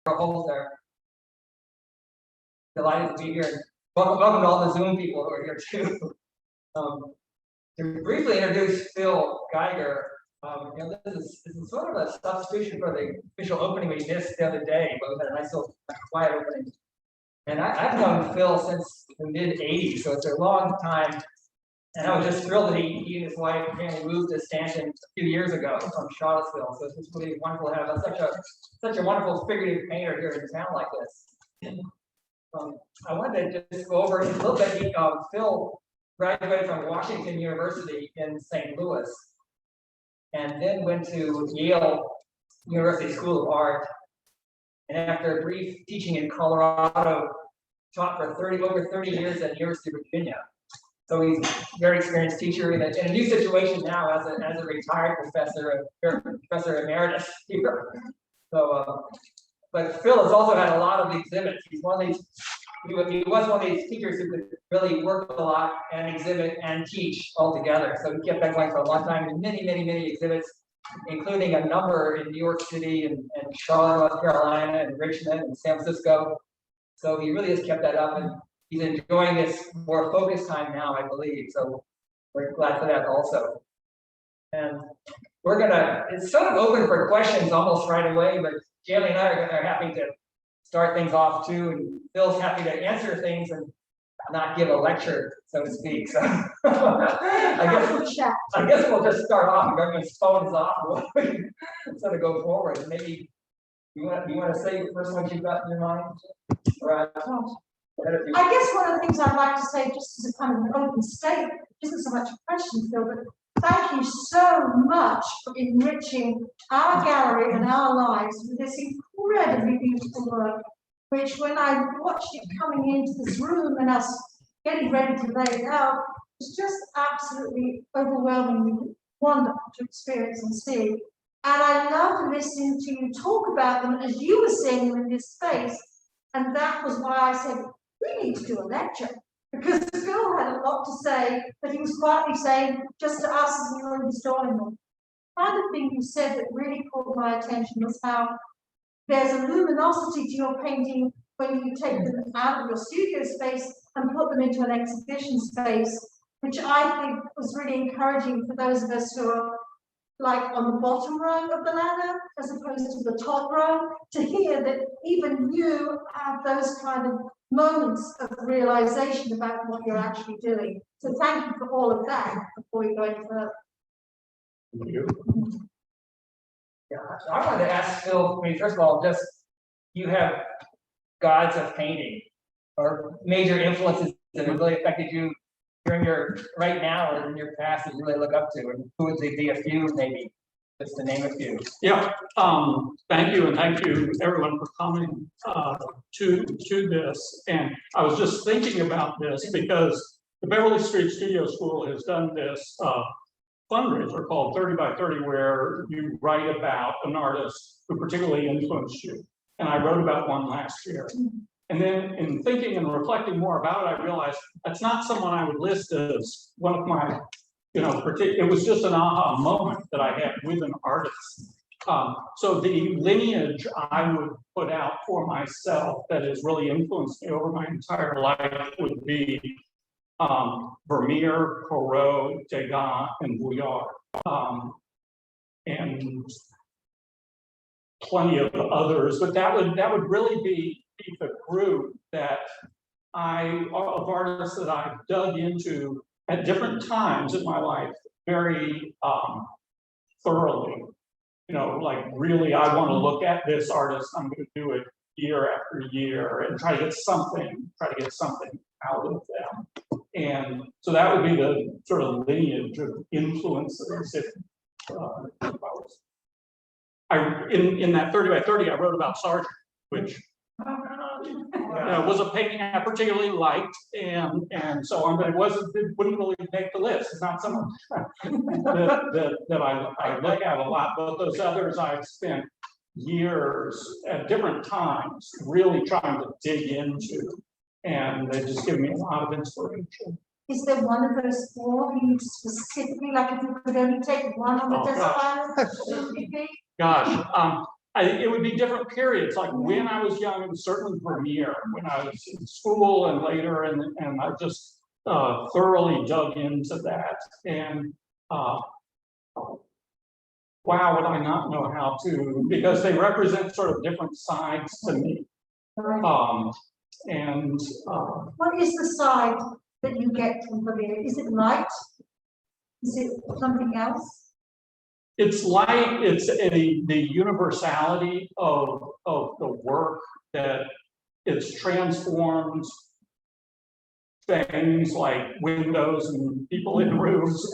Holzer. Delighted to be here. Welcome to all the Zoom people who are here too. To briefly introduce Phil Geiger, this is sort of a substitution for the official opening we missed the other day, but we had a nice little quiet opening. And I've known Phil since the mid-'80s, so it's a long time. And I was just thrilled that he and his wife apparently moved to Stanton a few years ago from Charlottesville. So it's just really wonderful to have such a wonderful figurative painter here in a town like this. I wanted to just go over a little bit. Phil graduated from Washington University in St. Louis, and then went to Yale University School of Art. And after a brief teaching in Colorado, taught for over 30 years at the University of Virginia. So he's a very experienced teacher in a new situation now as a retired professor emeritus here. So, but Phil has also had a lot of exhibits. He's one of these. He was one of these teachers who could really work a lot and exhibit and teach all together. So he kept that going for a long time, and many exhibits, including a number in New York City and Charlotte, North Carolina, and Richmond and San Francisco. So he really has kept that up, and he's enjoying this more focused time now, I believe. So we're glad for that also. And it's sort of open for questions almost right away, but Jamie and I are happy to start things off too. And Phil's happy to answer things and not give a lecture, so to speak. So I guess we'll just start off. Everyone's phone is off. We'll sort of go forward. Maybe you want to say the first one you've got in your mind? I guess one of the things I'd like to say, just as a kind of an open statement, isn't so much a question, Phil, but thank you so much for enriching our gallery and our lives with this incredibly beautiful work, which when I watched it coming into this room and us getting ready to lay it out, was just absolutely overwhelmingly wonderful to experience and see. And I loved listening to you talk about them as you were seeing them in this space. And that was why I said, we need to do a lecture, because Phil had a lot to say, but he was quietly saying just to us as we were in his drawing room. Another thing you said that really caught my attention was how there's a luminosity to your painting when you take them out of your studio space and put them into an exhibition space, which I think was really encouraging for those of us who are like on the bottom row of the ladder as opposed to the top row, to hear that even you have those kind of moments of realization about what you're actually doing. So thank you for all of that before we go any further. Thank you. Yeah, so I wanted to ask Phil, first of all, you have gods of painting or major influences that have really affected you during your right now or in your past that you really look up to, and who would they be? A few, maybe, just to name a few. Yeah, thank you, and thank you everyone for coming to this. And I was just thinking about this because the Beverley Street Studio School has done this fundraiser called 30 by 30, where you write about an artist who particularly influenced you. And I wrote about one last year. And then in thinking and reflecting more about it, I realized that's not someone I would list as one of my, it was just an aha moment that I had with an artist. So the lineage I would put out for myself that has really influenced me over my entire life would be Vermeer, Corot, Degas, and Vuillard, and plenty of others. But that would really be the group that of artists that I've dug into at different times in my life very thoroughly. Like really, I want to look at this artist. I'm going to do it year after year and try to get something out of them. And so that would be the sort of lineage of influences. In that 30 by 30, I wrote about Sargent, which was a painting I particularly liked, and so on, but it wouldn't really make the list. It's not someone that I look at a lot, but those others I've spent years at different times really trying to dig into, and they just give me a lot of inspiration. Is there one of those four you specifically, like if you could only take one on the desert island, who would it be? Gosh, it would be different periods. Like when I was young, it was certainly Vermeer. When I was in school and later, and I just thoroughly dug into that. And wow, would I not know how to, because they represent sort of different sides to me. Right. And What is the side that you get from Vermeer? Is it light? Is it something else? it's like the universality of the work, that it's transformed things like windows and people in rooms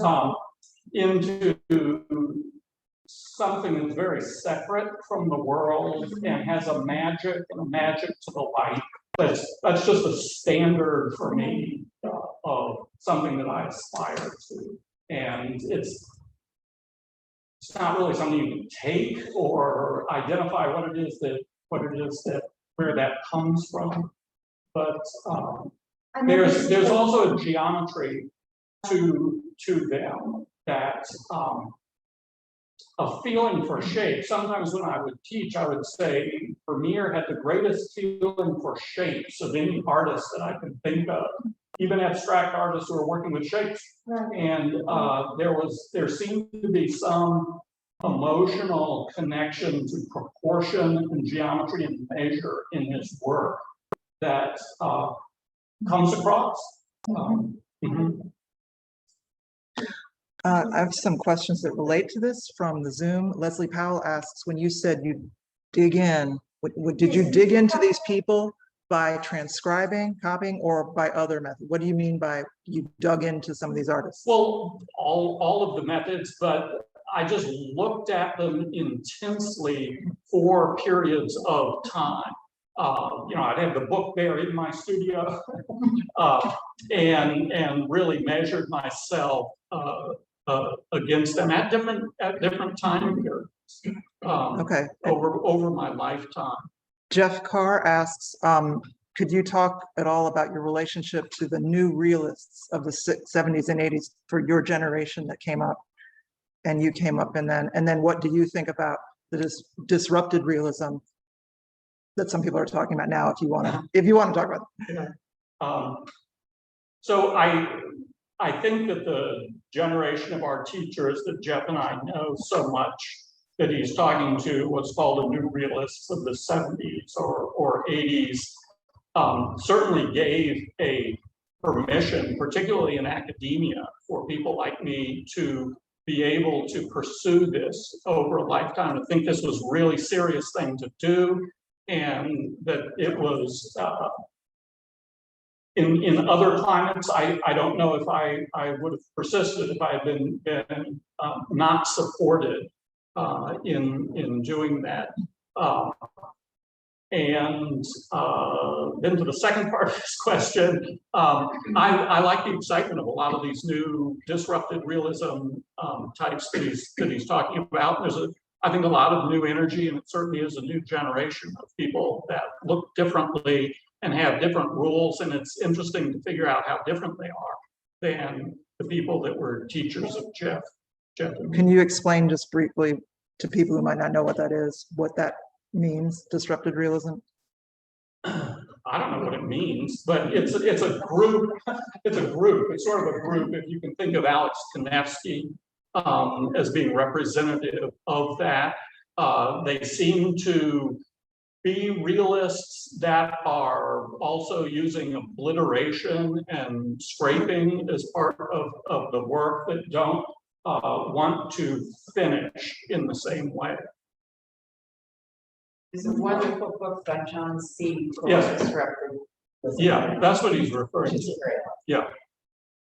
into something that's very separate from the world and has a magic to the light. That's just a standard for me of something that I aspire to. And it's not really something you can take or identify what it is that where that comes from. But there's also a geometry to them that a feeling for shape. Sometimes when I would teach, I would say Vermeer had the greatest feeling for shapes of any artist that I could think of, even abstract artists who are working with shapes. Right. And there seemed to be some emotional connection to proportion and geometry and measure in his work that comes across. I have some questions that relate to this from the Zoom. Leslie Powell asks, when you said you dig in, did you dig into these people by transcribing, copying, or by other methods? What do you mean by you dug into some of these artists? Well, all of the methods, but I just looked at them intensely for periods of time. I'd have the book there in my studio and really measured myself against them at different time periods. Okay. Over my lifetime. Jeff Carr asks, could you talk at all about your relationship to the new realists of the 70s and 80s for your generation that came up and you came up and then what do you think about the disrupted realism that some people are talking about now, if you want to talk about it? Yeah. So I think that the generation of our teachers that Jeff and I know so much, that he's talking to what's called the new realists of the 70s or 80s, certainly gave a permission, particularly in academia, for people like me to be able to pursue this over a lifetime, to think this was a really serious thing to do, and that it was in other climates, I don't know if I would have persisted if I had been not supported in doing that. And then to the second part of this question, I like the excitement of a lot of these new disrupted realism types that he's talking about. There's I think a lot of new energy, and it certainly is a new generation of people that look differently and have different rules, and it's interesting to figure out how different they are than the people that were teachers of Jeff. Can you explain just briefly to people who might not know what that is, what that means, disrupted realism? I don't know what it means, but it's a group. It's a group. It's sort of a group. If you can think of Alex Kanefsky as being representative of that, they seem to be realists that are also using obliteration and scraping as part of the work, that don't want to finish in the same way. There's a wonderful book by John C. Yes. Disrupted. Yeah, that's what he's referring to. Yeah.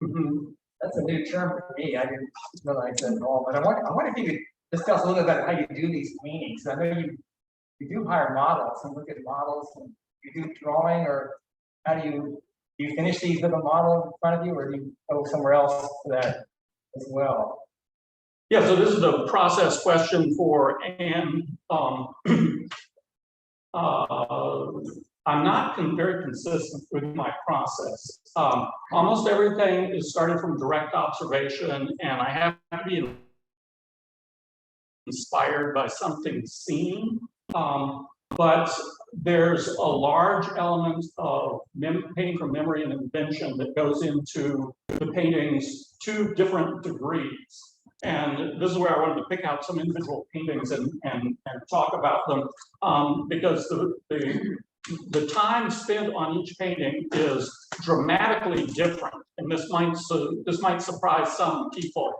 Mm-hmm. That's a new term for me. I didn't realize that at all. But I wonder if you could discuss a little bit about how you do these paintings. I know you do hire models and look at models, and you do drawing, or how do you finish these with a model in front of you, or do you go somewhere else for that as well? Yeah, so this is a process question for Anne. I'm not very consistent with my process. Almost everything is starting from direct observation, and I have to be inspired by something seen. But there's a large element of painting from memory and invention that goes into the paintings to different degrees. And this is where I wanted to pick out some individual paintings and talk about them, because the time spent on each painting is dramatically different. And this might surprise some people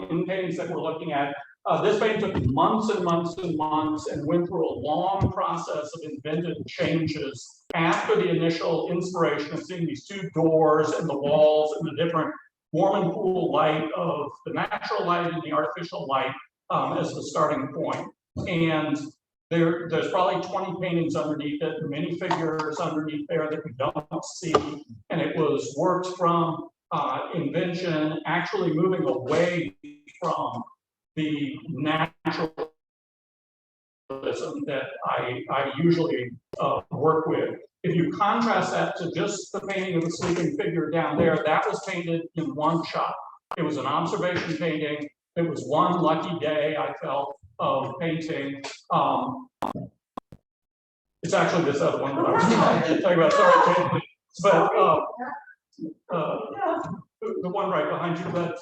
in paintings that we're looking at. This painting took months and months and months and went through a long process of invented changes after the initial inspiration of seeing these two doors and the walls and the different warm and cool light of the natural light and the artificial light as the starting point. And there's probably 20 paintings underneath it, many figures underneath there that we don't see. And it was worked from invention, actually moving away from the naturalism that I usually work with. If you contrast that to just the painting of the sleeping figure down there, that was painted in one shot. It was an observation painting. It was one lucky day, I felt, of painting. It's actually this other one that I was talking about. Sorry, but the one right behind you. But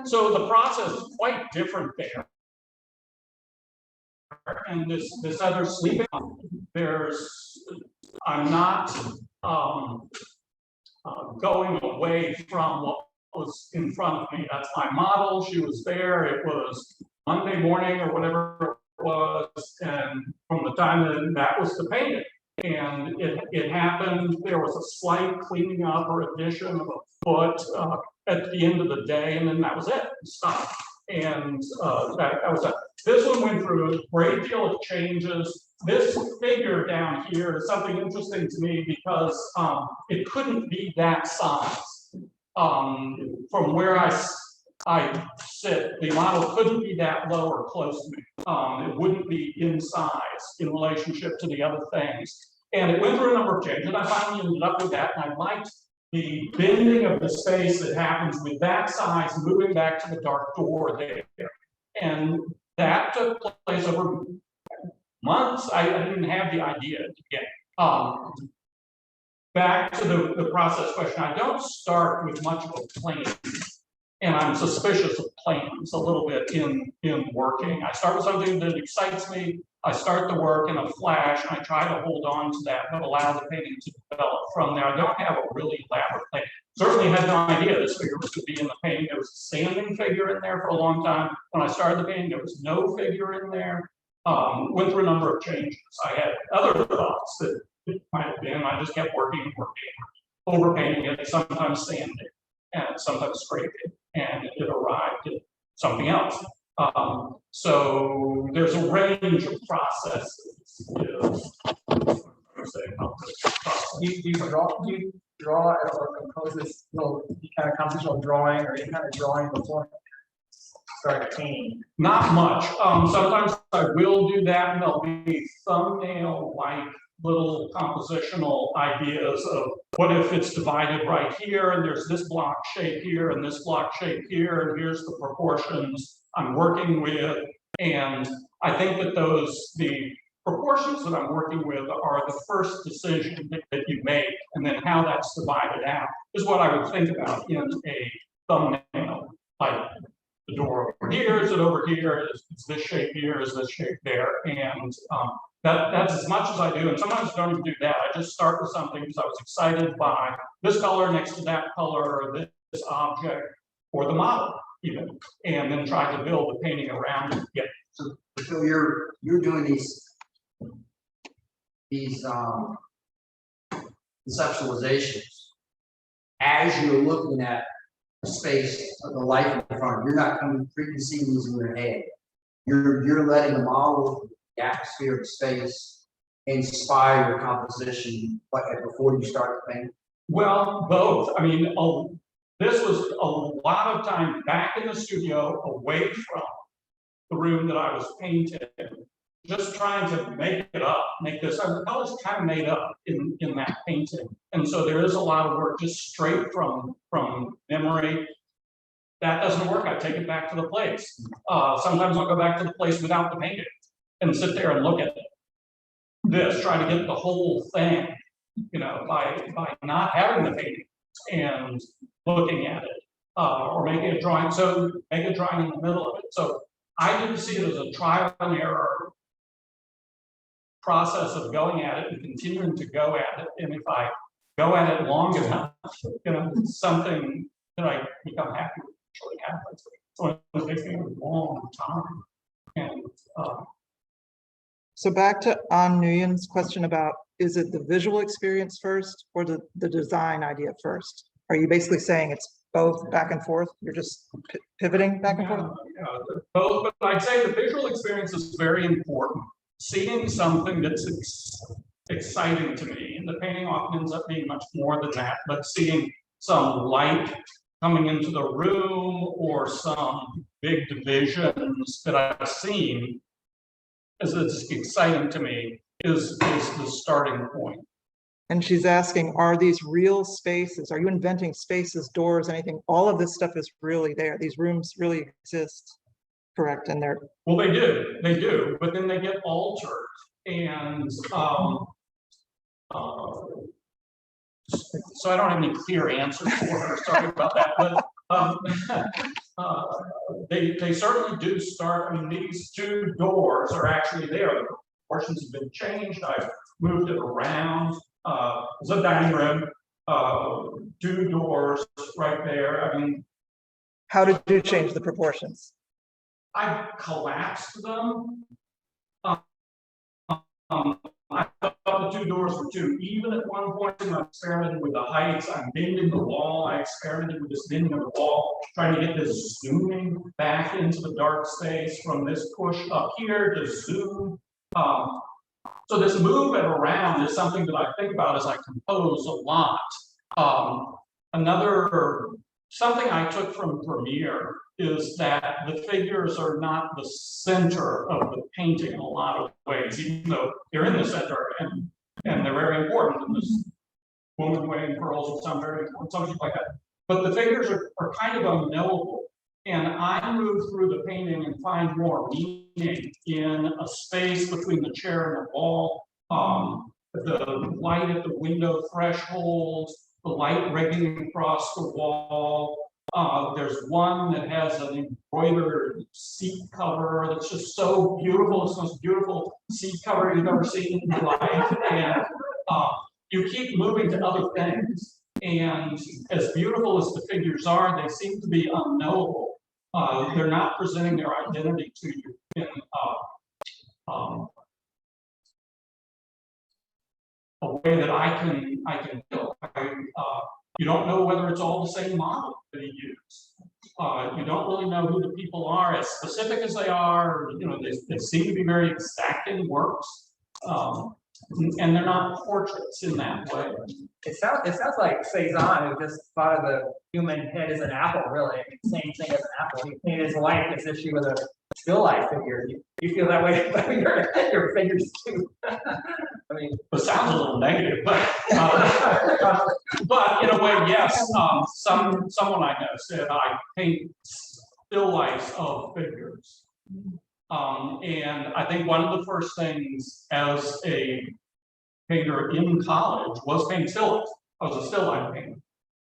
so the process is quite different there. And this other sleeping, I'm not going away from what was in front of me. That's my model. She was there. It was Monday morning or whatever it was, and from the time that was the painting. And it happened. There was a slight cleaning up or addition of a foot at the end of the day, and then that was it. Stopped. And that was it. This one went through a great deal of changes. This figure down here is something interesting to me because it couldn't be that size. From where I sit, the model couldn't be that low or close to me. It wouldn't be in size in relationship to the other things. And it went through a number of changes. And I finally ended up with that, and I liked the bending of the space that happens with that size moving back to the dark door there. And that took place over months. I didn't have the idea to get. Back to the process question, I don't start with much of a plan. And I'm suspicious of plans a little bit in working. I start with something that excites me. I start the work in a flash, and I try to hold on to that, but allow the painting to develop from there. I don't have a really elaborate plan. Certainly had no idea this figure was going to be in the painting. There was a standing figure in there for a long time. When I started the painting, there was no figure in there. Went through a number of changes. I had other thoughts that it might have been. I just kept working and working, overpainting it, sometimes sanding, and sometimes scraping, and it arrived at something else. So there's a range of processes. Do you draw or compose this little kind of compositional drawing or any kind of drawing before start painting? Not much. Sometimes I will do that, and there'll be thumbnail-like little compositional ideas of what if it's divided right here, and there's this block shape here, and this block shape here, and here's the proportions I'm working with. And I think that the proportions that I'm working with are the first decision that you make, and then how that's divided out is what I would think about in a thumbnail. Like the door over here, is it over here? Is this shape here? Is this shape there? And that's as much as I do. And sometimes I don't even do that. I just start with something because I was excited by this color next to that color, or this object, or the model even, and then try to build the painting around it. Yeah. So you're doing these conceptualizations as you're looking at the space of the life in front. You're not coming preconceiving these in your head. You're letting the model, the atmosphere of the space, inspire your composition before you start the painting. Well, both. I mean, this was a lot of time back in the studio, away from the room that I was painting, just trying to make it up, make this. I was kind of made up in that painting, and so there is a lot of work just straight from memory. That doesn't work. I take it back to the place. Sometimes I'll go back to the place without the painting and sit there and look at this, try to get the whole thing, you know, by not having the painting and looking at it, or making a drawing. So make a drawing in the middle of it. So I didn't see it as a trial and error process of going at it and continuing to go at it. And if I go at it long enough, you know, it's something that I become happy with actually happens. So it takes me a long time. And So back to An Nguyen's question about, is it the visual experience first or the design idea first? Are you basically saying it's both back and forth? You're just pivoting back and forth? both, but I'd say the visual experience is very important. Seeing something that's exciting to me, and the painting often ends up being much more than that, but seeing some light coming into the room or some big divisions that I've seen as it's exciting to me is the starting point. And she's asking, are these real spaces? Are you inventing spaces, doors, anything? All of this stuff is really there. These rooms really exist, correct? And they're Well, they do, but then they get altered. And so I don't have any clear answers for her. Sorry about that. But they certainly do start. I mean, these two doors are actually there. The proportions have been changed. I've moved it around. It's a dining room. Two doors right there. I mean, how did you change the proportions? I collapsed them. I thought the two doors were too even at one point. I experimented with the heights. I'm bending the wall. I experimented with this bending of the wall, trying to get this zooming back into the dark space from this push up here to zoom. So this movement around is something that I think about as I compose a lot. Something I took from Vermeer is that the figures are not the center of the painting in a lot of ways, even though they're in the center and they're very important. And this woman wearing pearls will sound very important, something like that. But the figures are kind of unknowable. And I move through the painting and find more meaning in a space between the chair and the wall, the light at the window threshold, the light rigging across the wall. There's one that has an embroidered seat cover that's just so beautiful. It's the most beautiful seat cover you've ever seen in your life. And you keep moving to other things. And as beautiful as the figures are, they seem to be unknowable. They're not presenting their identity to you in a way that I can feel. You don't know whether it's all the same model that he used. You don't really know who the people are, as specific as they are. You know, they seem to be very exacting works, and they're not portraits in that way. It sounds like Cezanne, who just thought of the human head as an apple, really. I mean, same thing as an apple. He painted his life as if she was a still life figure. You feel that way about your figures too. I mean, it sounds a little negative, but in a way, yes. Someone I know said I paint still lifes of figures, and I think one of the first things as a painter in college was painting still lifes. I was a still life painter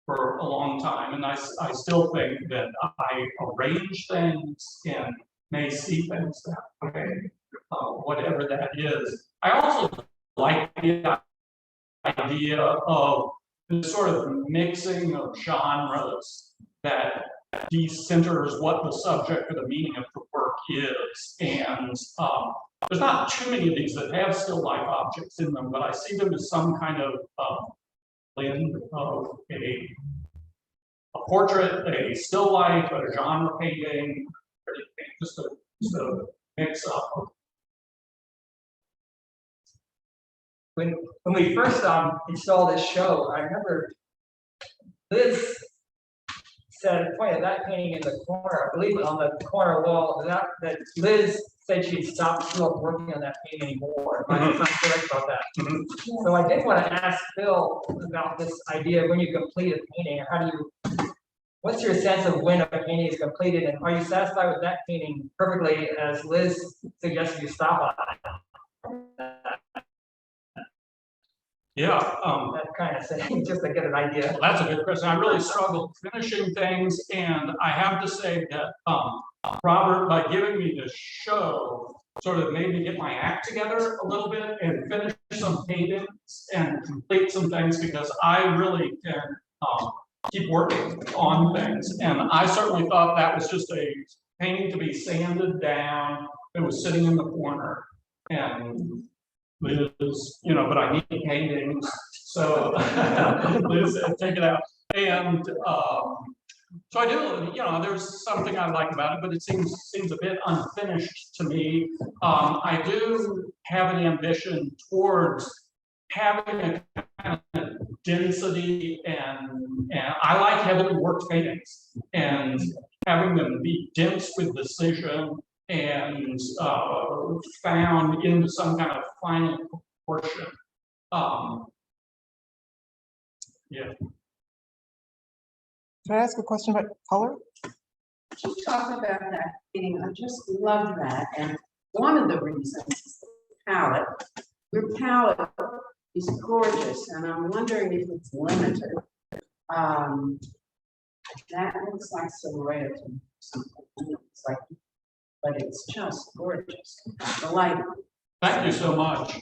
for a long time, and I still think that I arrange things and may see things that way, whatever that is. I also like the idea of this sort of mixing of genres that decenters what the subject or the meaning of the work is. And there's not too many of these that have still life objects in them, but I see them as some kind of blend of a portrait, a still life, a genre painting, just a mix up. when we first installed this show, I remember Liz pointed that painting in the corner, I believe on the corner wall, that Liz said she'd stopped working on that painting anymore. I'm not correct about that. So I did want to ask Phil about this idea of when you complete a painting, how do you what's your sense of when a painting is completed, and are you satisfied with that painting perfectly, as Liz suggested you stop on? Yeah, That kind of thing, just to get an idea. well, that's a good question. I really struggled finishing things, and I have to say that Robert, by giving me this show, sort of made me get my act together a little bit and finish some paintings and complete some things, because I really can keep working on things. And I certainly thought that was just a painting to be sanded down. It was sitting in the corner, and Liz, you know, but I need paintings, so Liz said, take it out. And so I do, you know, there's something I like about it, but it seems a bit unfinished to me. I do have an ambition towards having a kind of density, and I like heavily worked paintings, and having them be dense with decision and found into some kind of final proportion. Yeah. Can I ask a question about color? You talk about that painting, I just love that, and one of the reasons is the palette. Your palette is gorgeous, and I'm wondering if it's limited. That looks like some red or something. It's like, but it's just gorgeous. The light. Thank you so much.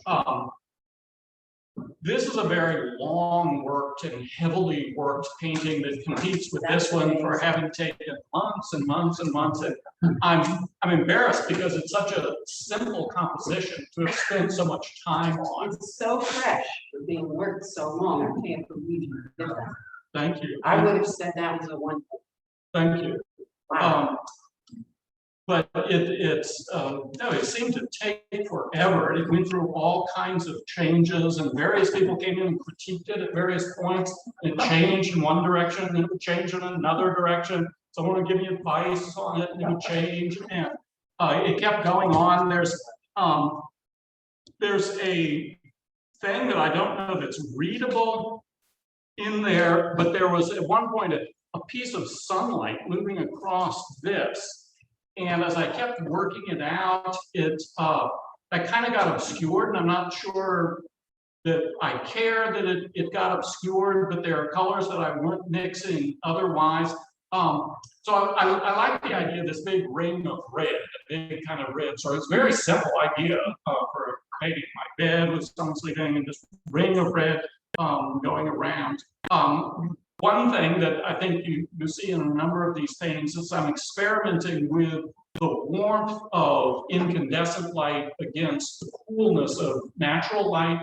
This is a very long worked and heavily worked painting that competes with this one for having taken months and months and months. And I'm embarrassed because it's such a simple composition to have spent so much time on. It's so fresh for being worked so long. I can't believe you did that. Thank you. I would have said that was a one. Thank you. Wow. But no, it seemed to take forever. It went through all kinds of changes, and various people came in and critiqued it at various points. It changed in one direction, and it would change in another direction. Someone would give me advice on it, and it would change, and it kept going on. There's a thing that I don't know that's readable in there, but there was at one point a piece of sunlight moving across this. And as I kept working it out, that kind of got obscured, and I'm not sure that I care that it got obscured, but there are colors that I weren't mixing otherwise. So I like the idea of this big ring of red, a big kind of red. So it's a very simple idea for painting my bed with someone sleeping, and this ring of red going around. One thing that I think you see in a number of these paintings is I'm experimenting with the warmth of incandescent light against the coolness of natural light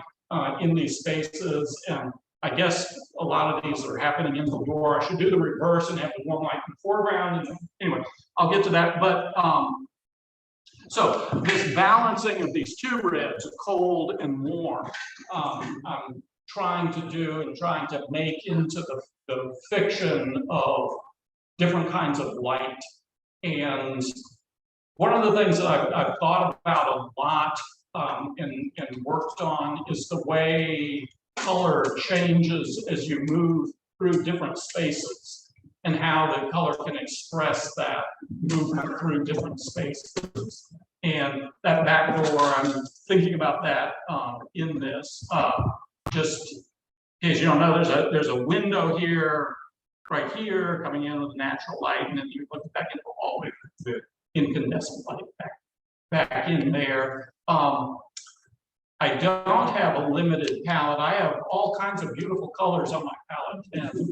in these spaces. And I guess a lot of these are happening in the door. I should do the reverse and have the warm light in the foreground. And anyway, I'll get to that. But so this balancing of these two reds, cold and warm, I'm trying to make into the fiction of different kinds of light. And one of the things that I've thought about a lot and worked on is the way color changes as you move through different spaces, and how the color can express that movement through different spaces. And that back door, I'm thinking about that in this. Just in case you don't know, there's a window here, right here, coming in with natural light, and then you look back into the hallway with the incandescent light back in there. I don't have a limited palette. I have all kinds of beautiful colors on my palette,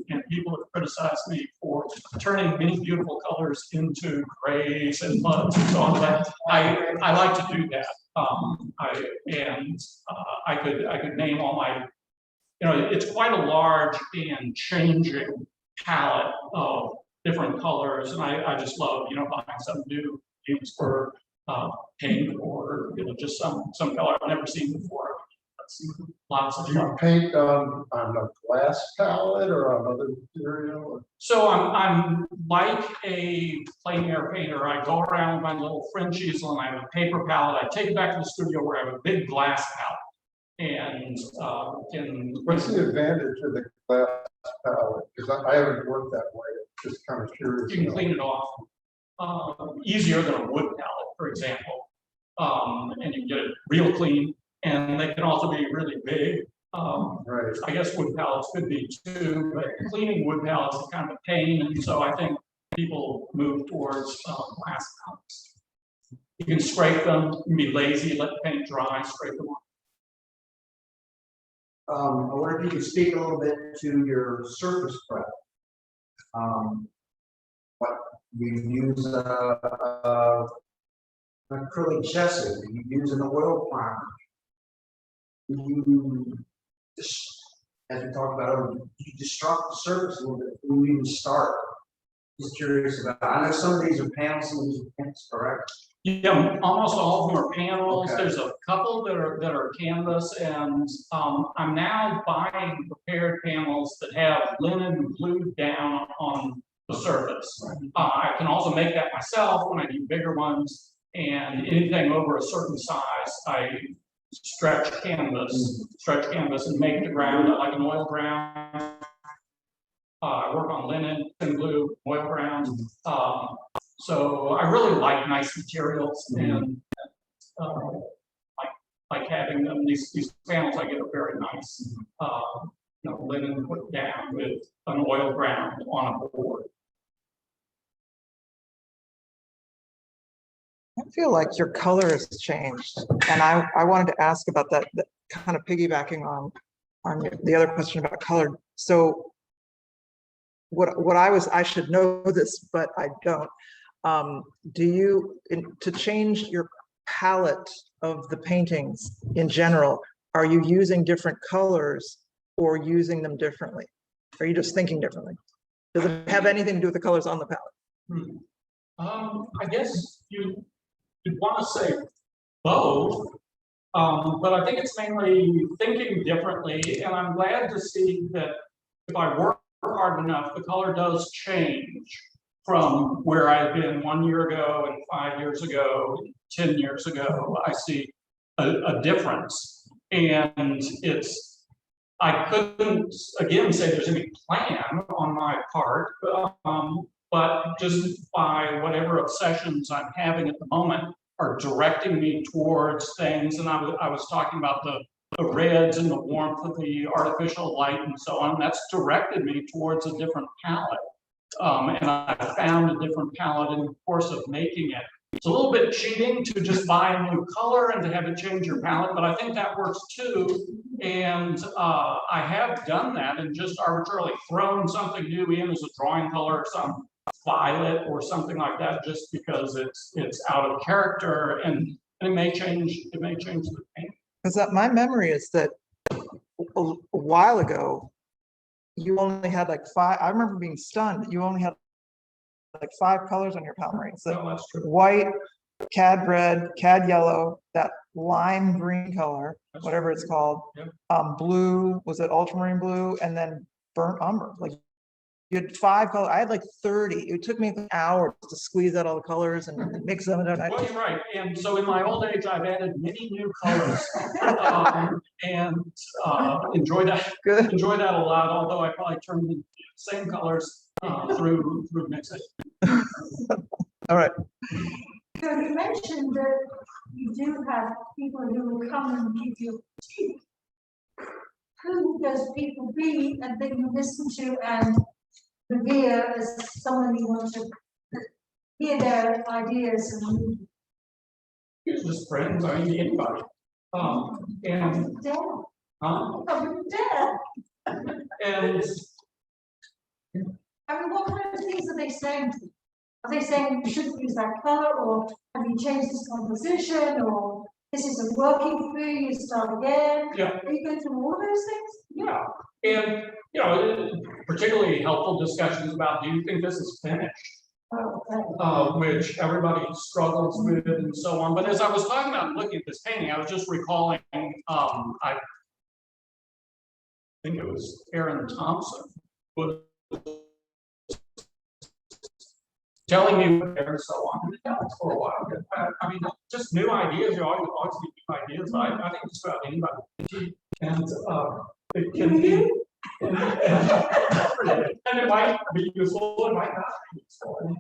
and people have criticized me for turning many beautiful colors into grays and muds and so on. But I like to do that. I could name all my, you know, it's quite a large and changing palette of different colors, and I just love, you know, buying some new things for paint, or you know, just some color I've never seen before. That's lots of Do you fun. paint on a glass palette or on other material? So I'm like a plein air painter. I go around with my little French easel, and I have a paper palette. I take it back to the studio where I have a big glass palette, and What's the advantage of the glass palette? Because I haven't worked that way. Just kind of curious. You can clean it off easier than a wood palette, for example. And you can get it real clean, and they can also be really big. Right. I guess wood pallets could be too, but cleaning wood pallets is kind of a pain, and so I think people move towards glass pallets. You can scrape them, you can be lazy, let the paint dry, scrape them off. I wonder if you could speak a little bit to your surface prep. What you use acrylic gesso, you use an oil primer. You just, as we talked about, you destruct the surface a little bit when you even start. Just curious about. I know some of these are panels, some of these are paints, correct? Yeah, almost all of them are panels. Okay. There's a couple that are canvas, and I'm now buying prepared panels that have linen glued down on the surface. I can also make that myself when I need bigger ones, and anything over a certain size, I stretch canvas and make the ground like an oil ground. I work on linen and glue, oil ground. So I really like nice materials, and like having them. These panels I get are very nice. Linen put down with an oil ground on a board. I feel like your color has changed, and I wanted to ask about that kind of piggybacking on the other question about color. So I should know this, but I don't. Do you, to change your palette of the paintings in general, are you using different colors or using them differently? Are you just thinking differently? Does it have anything to do with the colors on the palette? I guess you'd want to say both, but I think it's mainly thinking differently, and I'm glad to see that if I work hard enough, the color does change from where I've been 1 year ago and 5 years ago, 10 years ago. I see a difference, and I couldn't again say there's any plan on my part, but just by whatever obsessions I'm having at the moment are directing me towards things. And I was talking about the reds and the warmth of the artificial light and so on. That's directed me towards a different palette. And I found a different palette in the course of making it. It's a little bit cheating to just buy a new color and to have it change your palette, but I think that works too. And I have done that and just arbitrarily thrown something new in as a drawing color or some violet or something like that, just because it's out of character, and it may change the paint. Because my memory is that a while ago, you only had like 5. I remember being stunned that you only had like 5 colors on your palette, right? So No, that's true. white, cad red, cad yellow, that lime green color, That's whatever it's called. Yep. Blue, was it ultramarine blue, and then burnt umber. Like you had 5 colors. I had like 30. It took me an hour to squeeze out all the colors and mix them. And Well, you're right. And so in my old age, I've added many new colors and enjoy that a lot. Although I probably turned the same colors through mixing. All right. So you mentioned that you do have people who will come and give you critique. Who does people be and that you listen to and revere as someone you want to hear their ideas and It's just friends, I mean, anybody. And dare? I wouldn't dare. and I mean, what kind of things are they saying to you? Are they saying you shouldn't use that color, or have you changed this composition, or this isn't working for you, you start again? yeah. Are you going through all those things? Yeah, and particularly helpful discussions about, do you think this is finished? Oh, okay. Which everybody struggles with and so on. But as I was talking about looking at this painting, I was just recalling, I think it was Aaron Thompson was telling me what and so on. And that was for a while. I mean, just new ideas. You always get new ideas. I think it's about anybody. And it can be. And it might be useful, it might not be useful.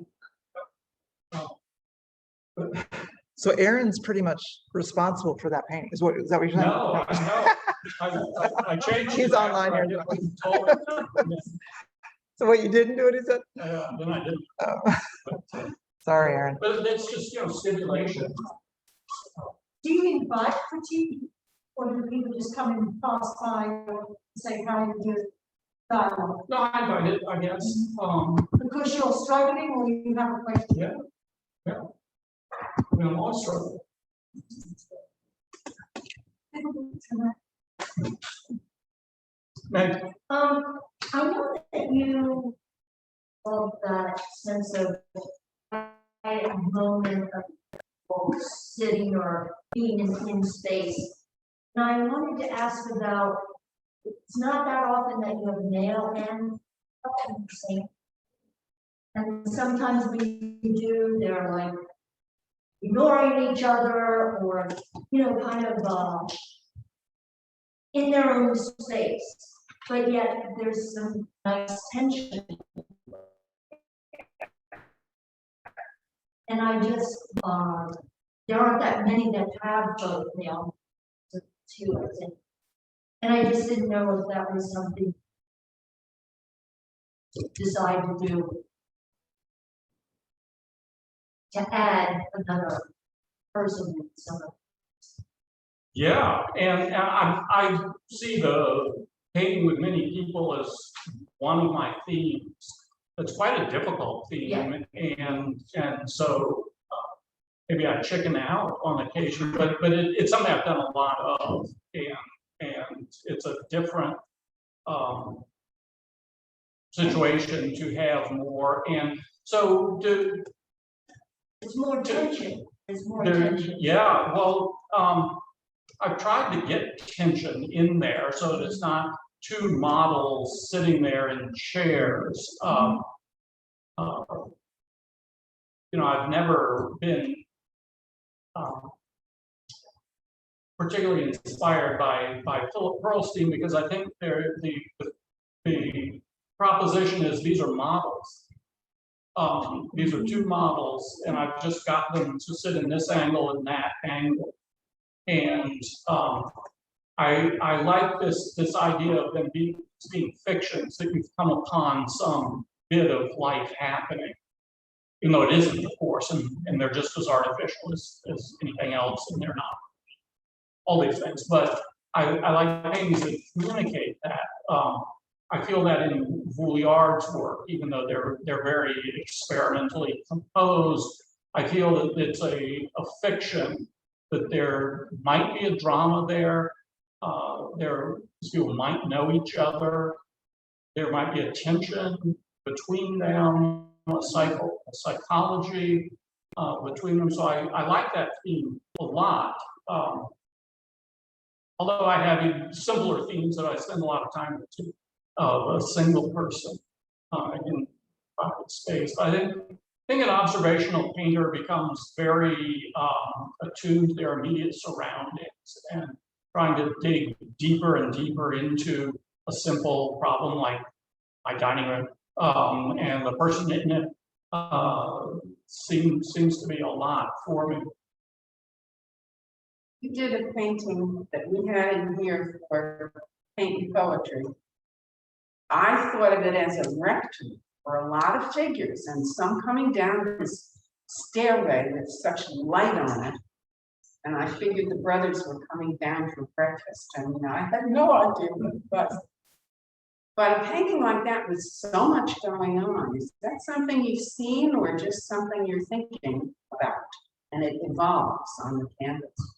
So Aaron's pretty much responsible for that painting, is that what you're saying? No, I changed. He's it online after here. I told him. So what, you didn't do it, he said? Then I didn't. Oh. Sorry, Aaron. But it's just, stimulation. Do you invite critique, or do people just come and pass by and say, how you do dialogue? No, I invite it, I guess. Because you're struggling or you have a question? Yeah. I'm all struggling. Meg, I know that you of that sense of quiet moment of people sitting or being in space. And I wanted to ask about, it's not that often that you have male and female. And sometimes we do, they're like ignoring each other or, kind of in their own space. But yet there's some nice tension. And I just, there aren't that many that have both now, two, I think. And I just didn't know if that was something to decide to do. To add another person in some of. yeah, and I see the painting with many people as one of my themes. It's quite a difficult theme, and so maybe I chicken out on occasion, but it's something I've done a lot of, and it's a different situation to have more, and so It's more tension. There's more there, tension. yeah, well, I've tried to get tension in there so that it's not two models sitting there in chairs. I've never been particularly inspired by Philip Pearlstein because I think the proposition is these are models. These are two models, and I've just got them to sit in this angle and that angle. And I like this idea of them being fictions, that you've come upon some bit of life happening, even though it isn't, of course, and they're just as artificial as anything else, and they're not all these things. But I like things that communicate that. I feel that in Vouliard's work, even though they're very experimentally composed, I feel that it's a fiction, that there might be a drama there. These people might know each other. There might be a tension between them, a psychology between them. So I like that theme a lot. Although I have even simpler themes that I spend a lot of time with too, of a single person in private space. I think an observational painter becomes very attuned to their immediate surroundings and trying to dig deeper and deeper into a simple problem like my dining room, and the person in it seems to be a lot for me. You did a painting that we had in here for painting poetry. I thought of it as a rectory for a lot of figures, and some coming down this stairway with such light on it. And I figured the brothers were coming down for breakfast, and I had no idea what it was. But a painting like that with so much going on, is that something you've seen or just something you're thinking about? And it evolves on the canvas.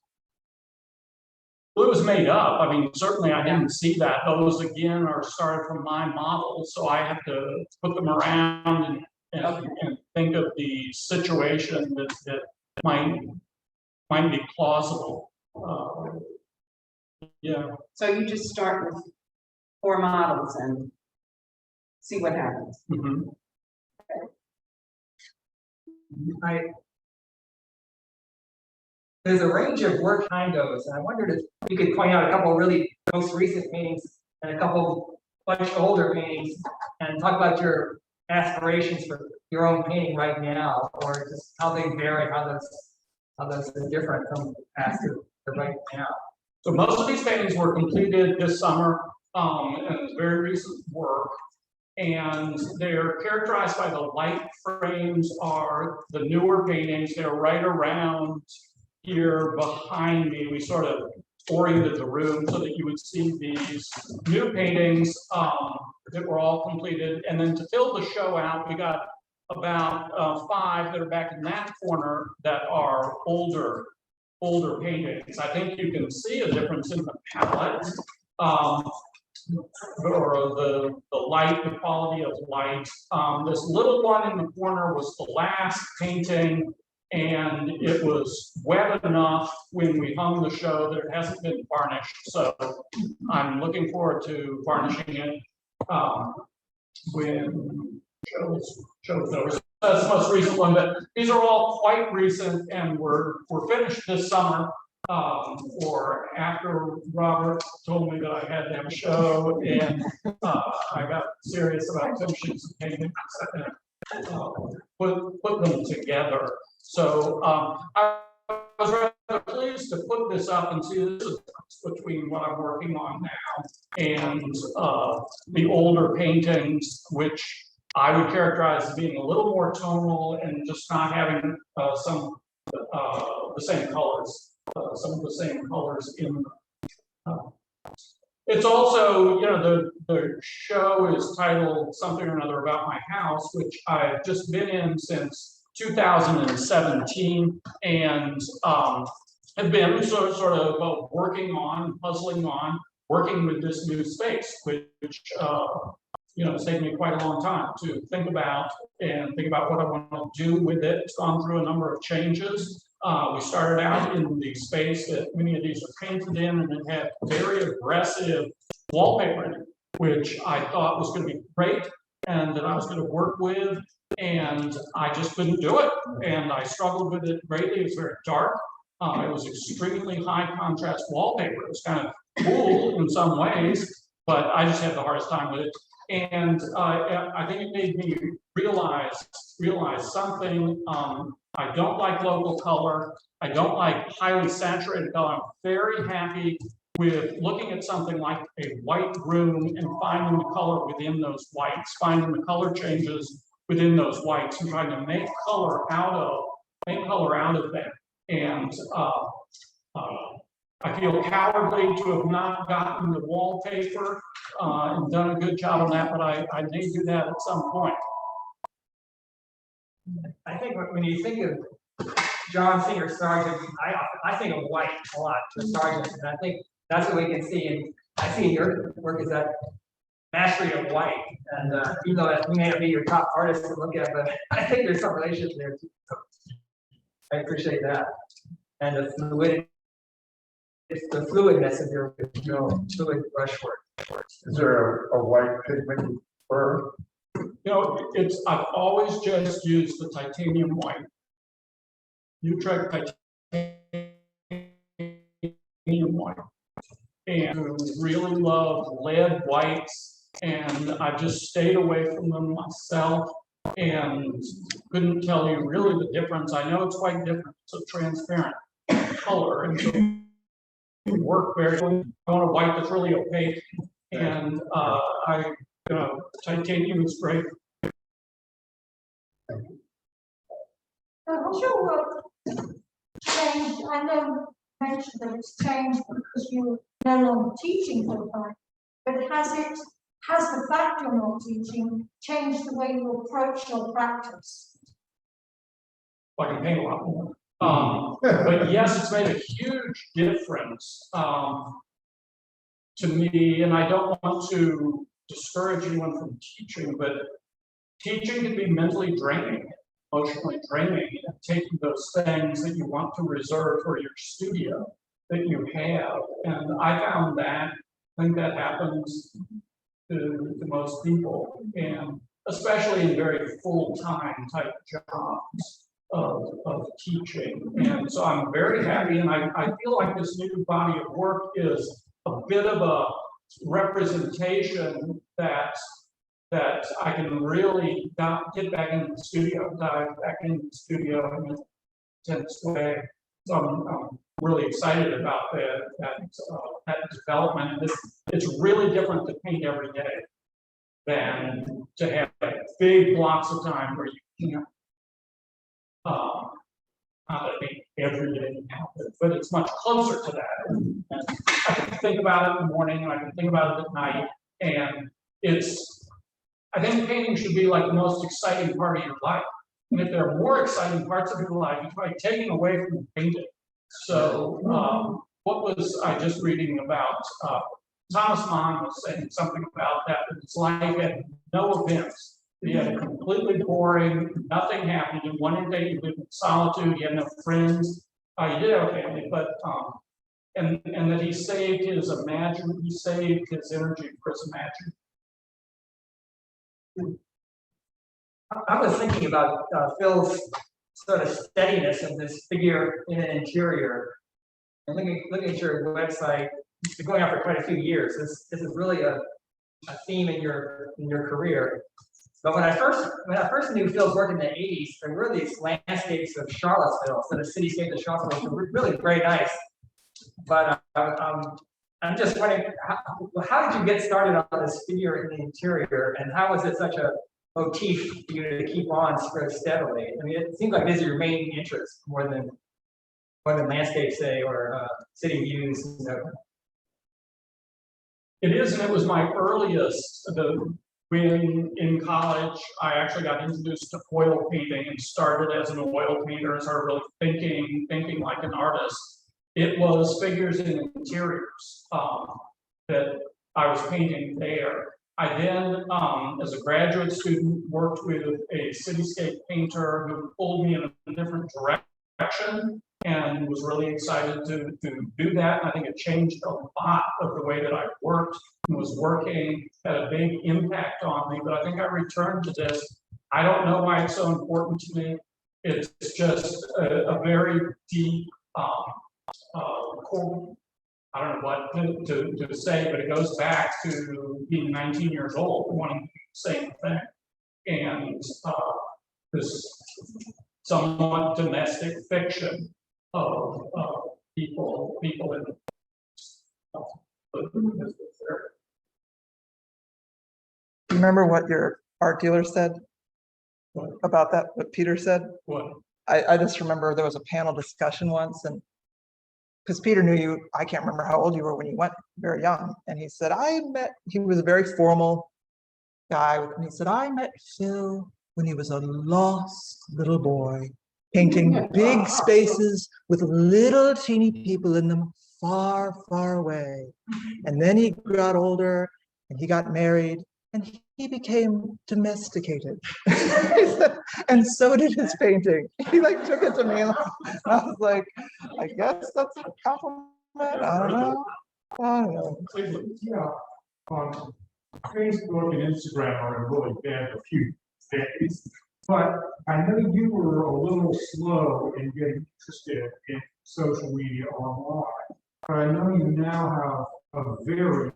Well, it was made up. I mean, certainly I didn't see that. Those again are started from my models, so I have to put them around and think of the situation that might be plausible. Yeah. So you just start with 4 models and see what happens. Mm-hmm. There's a range of work behind those, and I wondered if you could point out a couple of really most recent paintings and a couple much older paintings and talk about your aspirations for your own painting right now, or just how they vary, how those are different from the past to right now. So most of these paintings were completed this summer, and it's very recent work. And they're characterized by the light frames are the newer paintings. They're right around here behind me. We sort of oriented the room so that you would see these new paintings that were all completed. And then to fill the show out, we got about 5 that are back in that corner that are older paintings. I think you can see a difference in the palette. Or the light, the quality of light. This little one in the corner was the last painting, and it was wet enough when we hung the show that it hasn't been varnished. So I'm looking forward to varnishing it when shows over. That's the most recent one, but these are all quite recent, and we're finished this summer. Or after Robert told me that I had to have a show, and I got serious about finishing some paintings and put them together. So I was rather pleased to put this up and see the difference between what I'm working on now and the older paintings, which I would characterize as being a little more tonal and just not having some the same colors. Some of the same colors in it's also, you know, the show is titled something or another about my house, which I've just been in since 2017 and have been sort of working on, puzzling on, working with this new space, which you know, it's taken me quite a long time to think about what I want to do with it. It's gone through a number of changes. We started out in the space that many of these are painted in, and it had very aggressive wallpaper, which I thought was going to be great and that I was going to work with, and I just couldn't do it. And I struggled with it greatly. It was very dark. It was extremely high contrast wallpaper. It was kind of cool in some ways, but I just had the hardest time with it. And I think it made me realize something. I don't like local color. I don't like highly saturated color. I'm very happy with looking at something like a white room and finding the color within those whites, finding the color changes within those whites, and trying to make color out of them. And I feel cowardly to have not gotten the wallpaper and done a good job on that, but I may do that at some point. I think when you think of John Singer Sargent, I think of white a lot for Sargent, and I think that's what we can see. And I see in your work is that mastery of white. And even though that may not be your top artist to look at, but I think there's some relationship there too. So I appreciate that. And the fluidity, it's the fluidness of your fluid brushwork. Is there a white pigment you prefer? You know, I've always just used the titanium white. Utrecht titanium white. And really love lead whites, and I just stayed away from them myself and couldn't tell you really the difference. I know it's quite different. It's a transparent color, and so we work very well. I want a white that's really opaque, and titanium is great. Has your work changed? I know you mentioned that it's changed because you're no longer teaching full-time, but has the fact you're not teaching changed the way you approach your practice? I can paint a lot more. But yes, it's made a huge difference to me, and I don't want to discourage anyone from teaching, but teaching can be mentally draining, emotionally draining, and taking those things that you want to reserve for your studio that you have. And I found that, I think that happens to most people, and especially in very full-time type jobs of teaching. And so I'm very happy, and I feel like this new body of work is a bit of a representation that I can really get back into the studio, dive back into the studio in a intense way. So I'm really excited about that development. It's really different to paint every day than to have big blocks of time where you can't not paint every day now, but it's much closer to that. And I can think about it in the morning, and I can think about it at night, and I think painting should be like the most exciting part of your life. And if there are more exciting parts of your life, it's like taking away from the painting. So what was I just reading about? Thomas Mann was saying something about that his life had no events. He had a completely boring, nothing happened. In one day, he lived in solitude. He had no friends. He did have a family, but and that he saved his energy for his imagination. I was thinking about Phil's sort of steadiness of this figure in an interior. And looking at your website, it's been going on for quite a few years. This is really a theme in your career. But when I first knew Phil's work in the 80s, there were these landscapes of Charlottesville, so the cityscape of Charlottesville were really very nice. But I'm just wondering, how did you get started on this figure in the interior, and how was it such a motif for you to keep on so steadily? I mean, it seems like this is your main interest more than landscape, say, or city views. You know. It is, and it was my earliest. When in college, I actually got introduced to oil painting and started as an oil painter, and started really thinking like an artist. It was figures in interiors that I was painting there. I then, as a graduate student, worked with a cityscape painter who pulled me in a different direction and was really excited to do that. And I think it changed a lot of the way that I worked and was working, had a big impact on me. But I think I returned to this. I don't know why it's so important to me. It's just a very deep core. I don't know what to say, but it goes back to being 19 years old, wanting to do the same thing. And this somewhat domestic fiction of people in Remember what your art dealer said about that, what Peter said? what I just remember there was a panel discussion once, and because Peter knew you, I can't remember how old you were when you went, very young. And he said, he was a very formal guy, and he said, I met Phil when he was a lost little boy, painting big spaces with little teeny people in them far, far away. And then he got older and he got married and he became domesticated. He said, and so did his painting. He took it to me, and I was like, I guess that's a compliment. I don't know. Yeah, Facebook and Instagram are really bad a few days, but I know you were a little slow in getting interested in social media online. But I know you now have a very,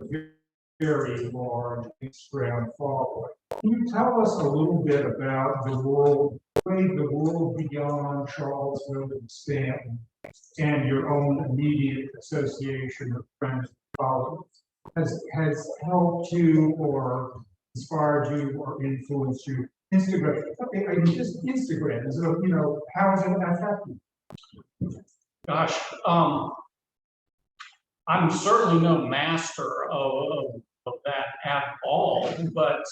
very large Instagram following. Can you tell us a little bit about the world beyond Charlottesville and Stanton, and your own immediate association of friends and followers? Has helped you or inspired you or influenced you? Instagram, okay, I mean, just Instagram, so, how has it affected you? Gosh, I'm certainly no master of that at all, but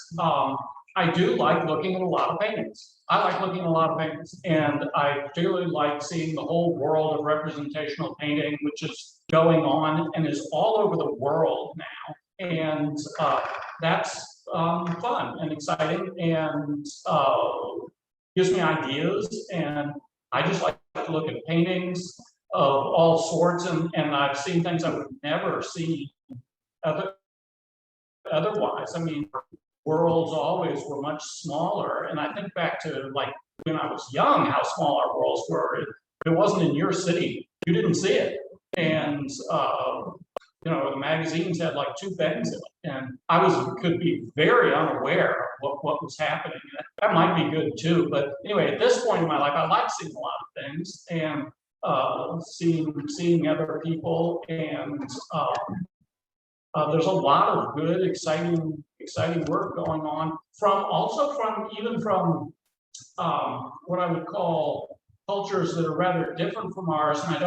I do like looking at a lot of paintings. I like looking at a lot of paintings, and I particularly like seeing the whole world of representational painting, which is going on and is all over the world now. And that's fun and exciting, and gives me ideas. And I just like to look at paintings of all sorts, and I've seen things I would never see otherwise. I mean, worlds always were much smaller, and I think back to when I was young, how small our worlds were. If it wasn't in your city, you didn't see it. And the magazines had like 2 things in it, and could be very unaware of what was happening. That might be good too, but anyway, at this point in my life, I like seeing a lot of things and seeing other people, and there's a lot of good, exciting work going on even from what I would call cultures that are rather different from ours, and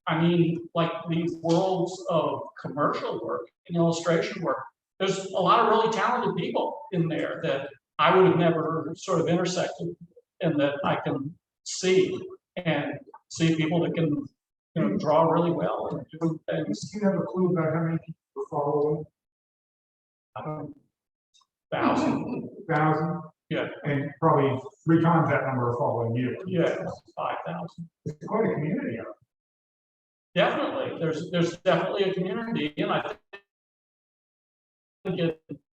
I mean like these worlds of commercial work and illustration work. There's a lot of really talented people in there that I would have never sort of intersected, and that I can see people that can draw really well and do things. Do you have a clue about how many people are following? 1,000. Yeah, and probably 3 times that number are following you. Yeah, 5,000. It's quite a community. Definitely, there's definitely a community, and I think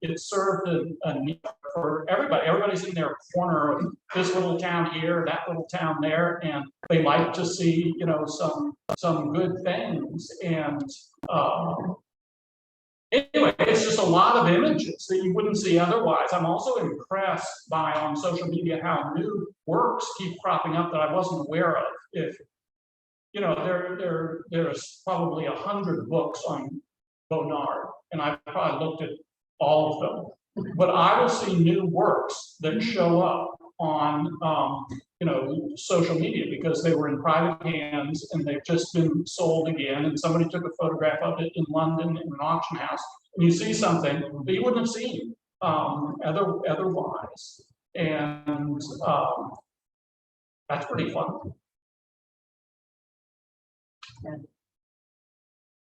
it served a need for everybody. Everybody's in their corner of this little town here, that little town there, and they like to see some good things. And anyway, it's just a lot of images that you wouldn't see otherwise. I'm also impressed by on social media how new works keep cropping up that I wasn't aware of. If there's probably 100 books on Bonnard, and I've probably looked at all of them. But I will see new works that show up on social media because they were in private hands and they've just been sold again, and somebody took a photograph of it in London in an auction house, and you see something that you wouldn't have seen otherwise, and that's pretty fun.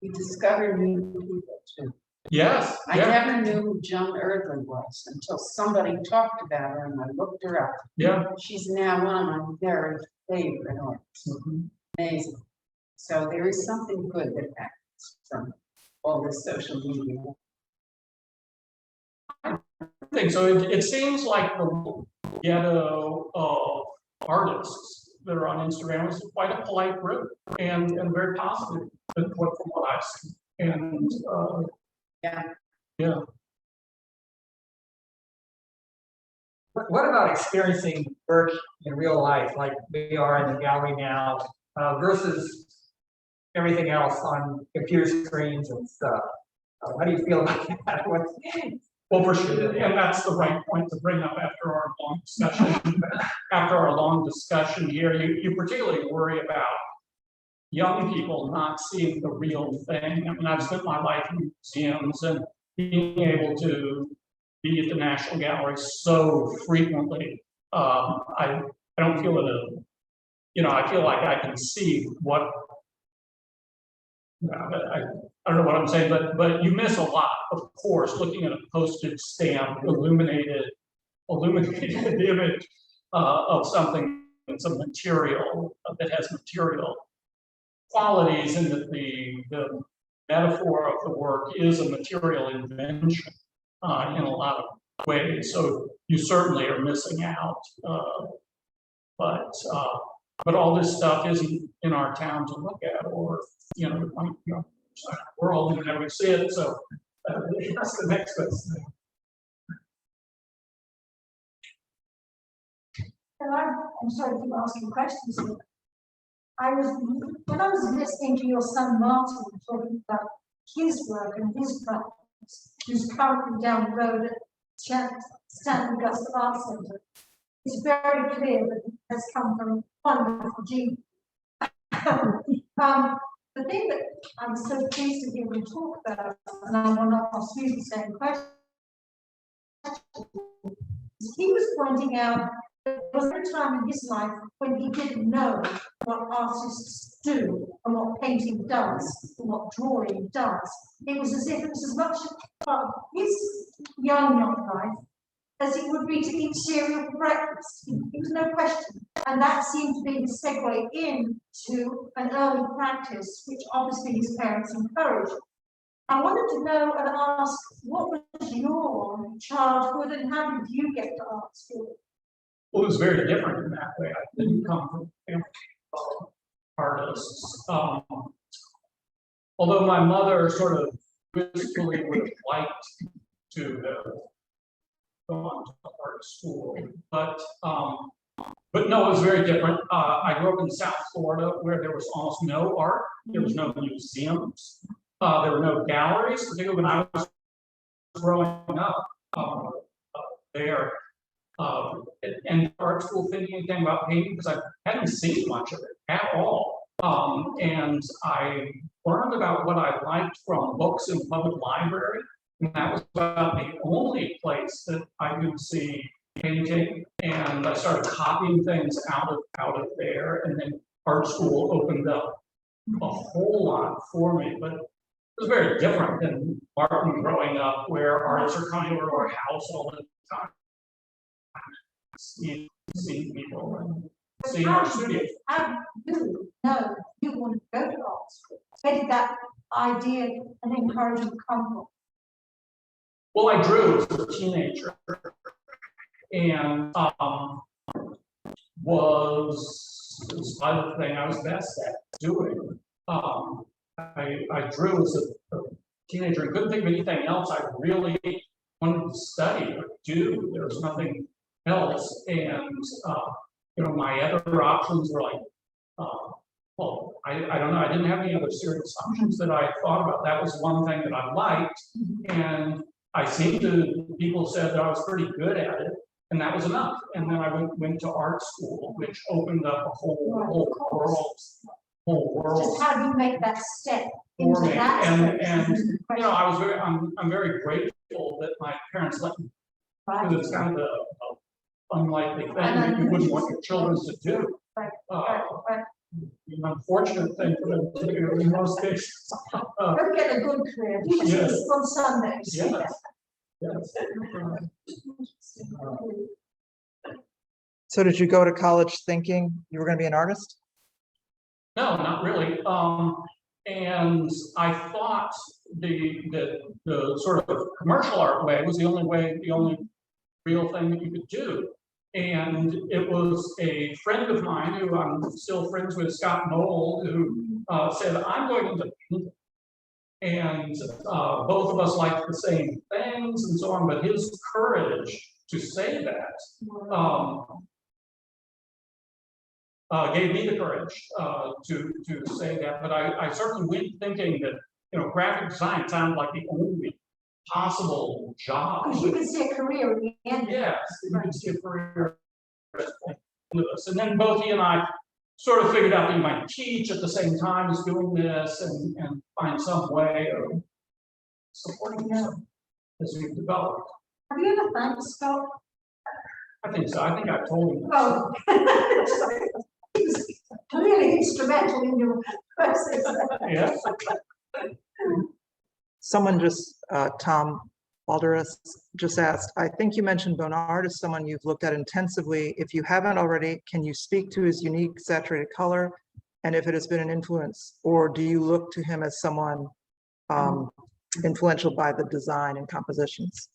You discover new people too. Yes. I never knew who Joan Erdley was until somebody talked about her and I looked her up. Yeah. She's now one of my very favorite artists. Amazing. So there is something good that happens from all this social media. I think so. It seems like the ghetto of artists that are on Instagram is quite a polite group and very positive from what I've seen. And yeah. What about experiencing work in real life, like we are in the gallery now, versus everything else on computer screens and stuff? How do you feel about that? Well, for sure, and that's the right point to bring up after our long discussion. Here, you particularly worry about young people not seeing the real thing. I mean, I've spent my life in museums and being able to be at the National Gallery so frequently. I don't feel it. I feel like I can see what. I don't know what I'm saying, but you miss a lot, of course, looking at a postage stamp, illuminated image of something that's a material that has material qualities, and that the metaphor of the work is a material invention in a lot of ways. So you certainly are missing out, but all this stuff isn't in our town to look at, or world, and never see it. So that's the next best thing. And I'm sorry to keep asking questions. When I was listening to your son Martin talking about his work and his practice, who's currently down the road at Stanley Gustav Art Centre, it's very clear that it has come from wonderful genius. The thing that I'm so pleased to hear him talk about, and I want to ask you the same question, he was pointing out that there was a time in his life when he didn't know what artists do and what painting does and what drawing does. It was as if it was as much part of his young life as it would be to eat cereal for breakfast. It was no question. And that seemed to be the segue into an early practice, which obviously his parents encouraged. I wanted to know and ask, what was your childhood and how did you get to art school? Well, it was very different in that way. I didn't come from a family of artists. although my mother sort of wistfully would have liked to have gone to art school, but no, it was very different. I grew up in South Florida where there was almost no art, there was no museums, there were no galleries, particularly when I was growing up there. And art school thinking anything about painting because I hadn't seen much of it at all. And I learned about what I liked from books in public library, and that was about the only place that I could see painting. And I started copying things out of there, and then art school opened up a whole lot for me. But it was very different than Martin growing up, where artists are coming over to our house all the time. Seeing people and seeing our studios. How do you know you want to go to art school? Where did that idea and encouragement come from? Well, I drew as a teenager and was the thing I was best at doing. I drew as a teenager and couldn't think of anything else I really wanted to study or do. There was nothing else, and my other options were like, well, I don't know, I didn't have any other serious options that I thought about. That was one thing that I liked, and I seemed to, people said that I was pretty good at it, and that was enough. And then I went to art school, which opened up a whole world. Just how do you make that step For into me, that? and I'm very grateful that my parents let me, because it's kind of a unlikely thing that you wouldn't want your children to do. Right. An unfortunate thing for them to do in most cases. Don't get a good career. You can Yes. sleep on Sundays. Yes. Yes. So did you go to college thinking you were going to be an artist? No, not really. And I thought the sort of commercial art way was the only real thing that you could do. And it was a friend of mine who I'm still friends with, Scott Knoll, who said, I'm going into painting. And both of us liked the same things and so on, but his courage to say that gave me the courage to say that. But I certainly went thinking that graphic design sounded like the only possible job. Because you can see a career at the end. Yes, you can see a career into this. And then both he and I sort of figured out that you might teach at the same time as doing this and find some way of supporting yourself as we've developed. Have you ever thanked Scott? I think so. I think I've told him. Oh, sorry. He's clearly instrumental in your process. Yes. Someone just, Tom Alderus just asked, I think you mentioned Bonnard as someone you've looked at intensively. If you haven't already, can you speak to his unique saturated color and if it has been an influence, or do you look to him as someone influential by the design and compositions?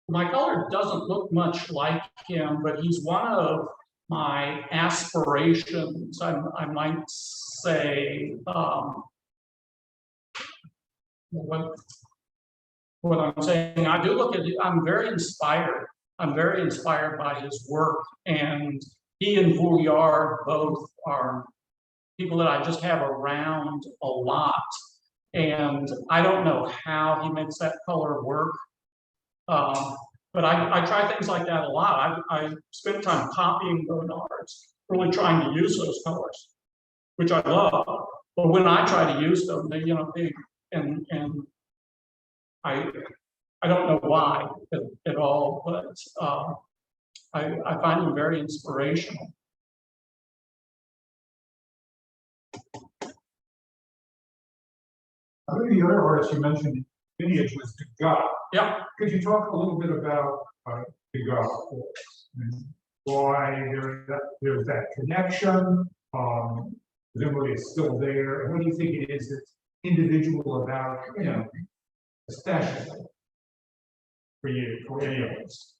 My color doesn't look much like him, but he's one of my aspirations. I might say, what I'm saying, I do look at it, I'm very inspired. I'm very inspired by his work, and he and Vouillard both are people that I just have around a lot. And I don't know how he makes that color work. But I try things like that a lot. I spent time copying Bonnard's, really trying to use those colors, which I love. But when I try to use them, they, and I don't know why at all, but I find them very inspirational. I think the other artist you mentioned lineage was Geiger. Yeah. Could you talk a little bit about Geiger and why there's that connection? Presumably it's still there. And what do you think it is that's individual about, especially for you, for any of us?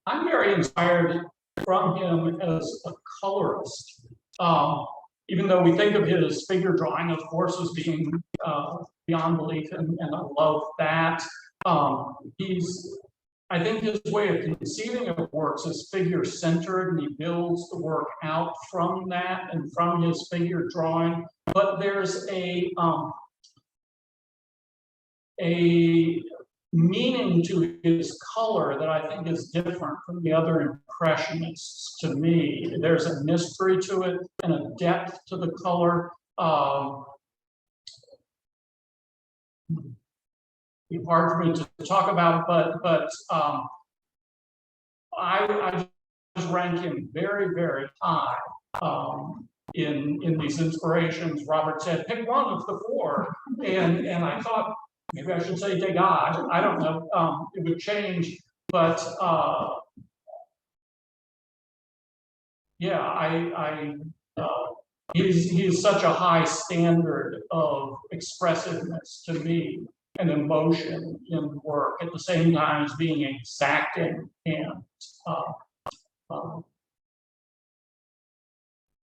I'm very inspired from him as a colorist. even though we think of his figure drawing, of course, as being beyond belief, and I love that. I think his way of conceiving of works is figure-centered, and he builds the work out from that and from his figure drawing. But there's a meaning to his color that I think is different from the other impressionists to me. There's a mystery to it and a depth to the color. It's hard for me to talk about, but I just rank him very, very high in these inspirations. Robert said, pick one of the four, and I thought maybe I should say Degas. I don't know. It would change, but yeah, he's such a high standard of expressiveness to me and emotion in work at the same time as being exacting and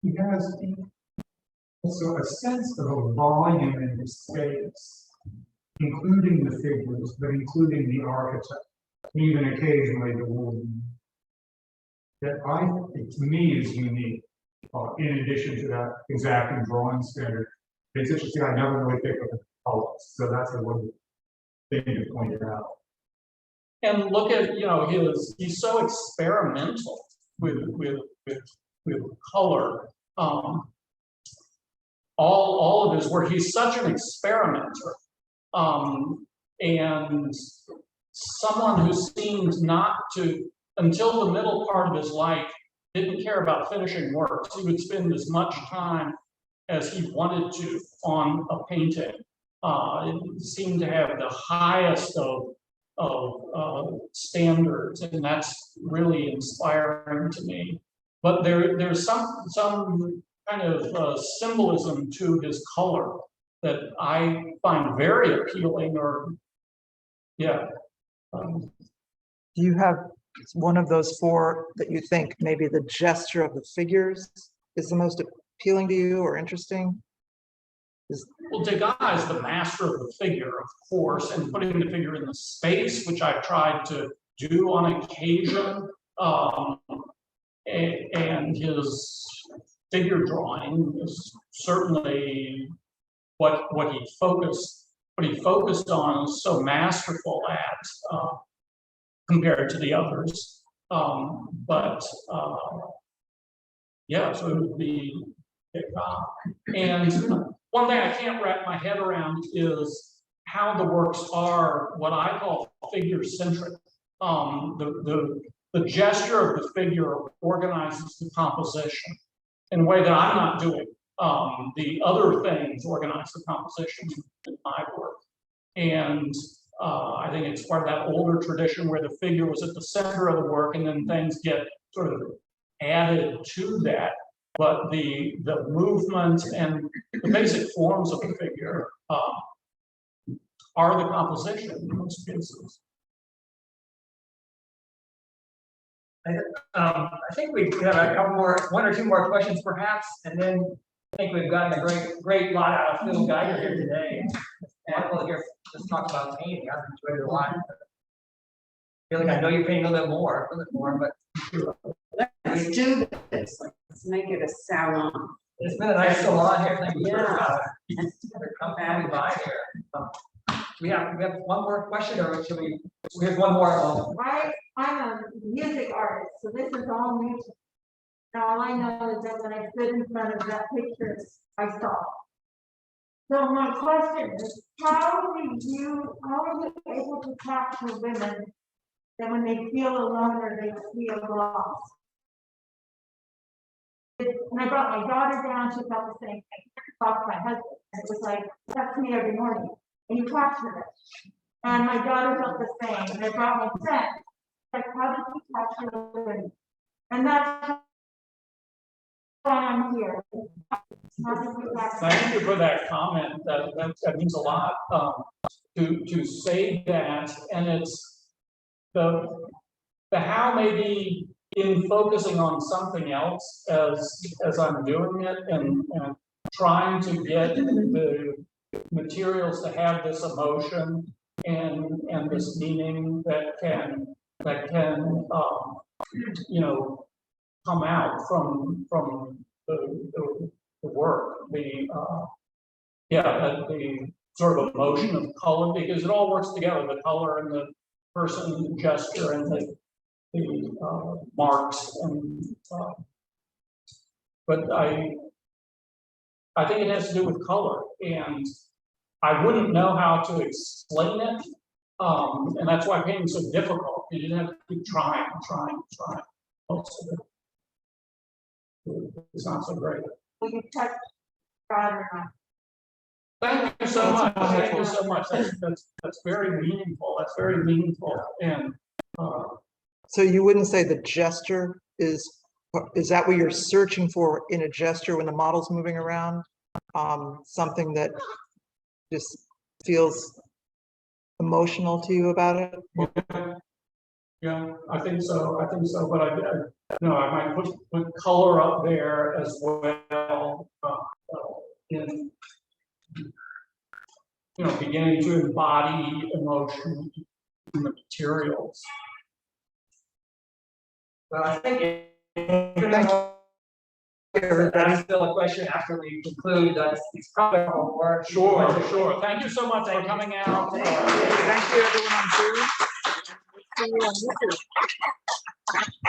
he has also a sense of a volume in his space, including the figures, but including the architect, even occasionally the woman, that to me is unique. In addition to that exacting drawing standard, it's interesting. I never really pick up the colors, so that's a one thing to point out. and look at, you know, he's so experimental with color. All of his work, he's such an experimenter, and someone who seemed not to, until the middle part of his life, didn't care about finishing works. He would spend as much time as he wanted to on a painting. It seemed to have the highest of standards, and that's really inspiring to me. But there's some kind of symbolism to his color that I find very appealing. Or yeah. Do you have one of those four that you think maybe the gesture of the figures is the most appealing to you or interesting? Well, Degas is the master of the figure, of course, and putting the figure in the space, which I've tried to do on occasion. And his figure drawing is certainly what he focused on is so masterful at compared to the others. Yeah, so it would be and one thing I can't wrap my head around is how the works are what I call figure-centric. The gesture of the figure organizes the composition in a way that I'm not doing. The other things organize the composition in my work. And I think it's part of that older tradition where the figure was at the center of the work, and then things get sort of added to that. But the movement and the basic forms of the figure are the composition in most cases. I think we have a couple more, one or two more questions perhaps, and then I think we've gotten a great lot out of Phil Geiger here today. Wonderful to hear just talk about painting. I've enjoyed it a lot. I feel like I know you're painting a little bit more, but Let's do this. Let's make it a salon. it's been a nice salon here. Thank you Yeah. for coming by here. We have one more question, or should we have one more? I'm a music artist, so this is all new. And all I know is that when I stood in front of that picture, I saw. So my question is, how are you able to capture women that when they feel alone or they feel lost? And I brought my daughter down, she felt the same thing. I talked to my husband, and it was like, that's me every morning. And you captured it. And my daughter felt the same. And I brought my friend. Like, how did you capture women? And that's why I'm here. Thank you for that comment. That means a lot. To say that, and it's the how may be in focusing on something else as I'm doing it and trying to get the materials to have this emotion and this meaning that can you know, come out from the work, the sort of emotion of color, because it all works together, the color and the person gesture and the marks and but I think it has to do with color, and I wouldn't know how to explain it, and that's why painting's so difficult. You didn't have to keep trying. Most of it, it's not so great. Well, you touched God or not. Thank you so much. Thank you so much. That's very meaningful. That's very meaningful. And So you wouldn't say the gesture is that what you're searching for in a gesture when the model's moving around? Something that just feels emotional to you about it? yeah, I think so. But I might put color up there as well. In beginning to embody emotion in the materials. Well, I think Thank you, everybody. that's still a question after we conclude. It's probably all work. Sure. Thank you so much for coming out. Thank you, everyone on Zoom. See you on YouTube.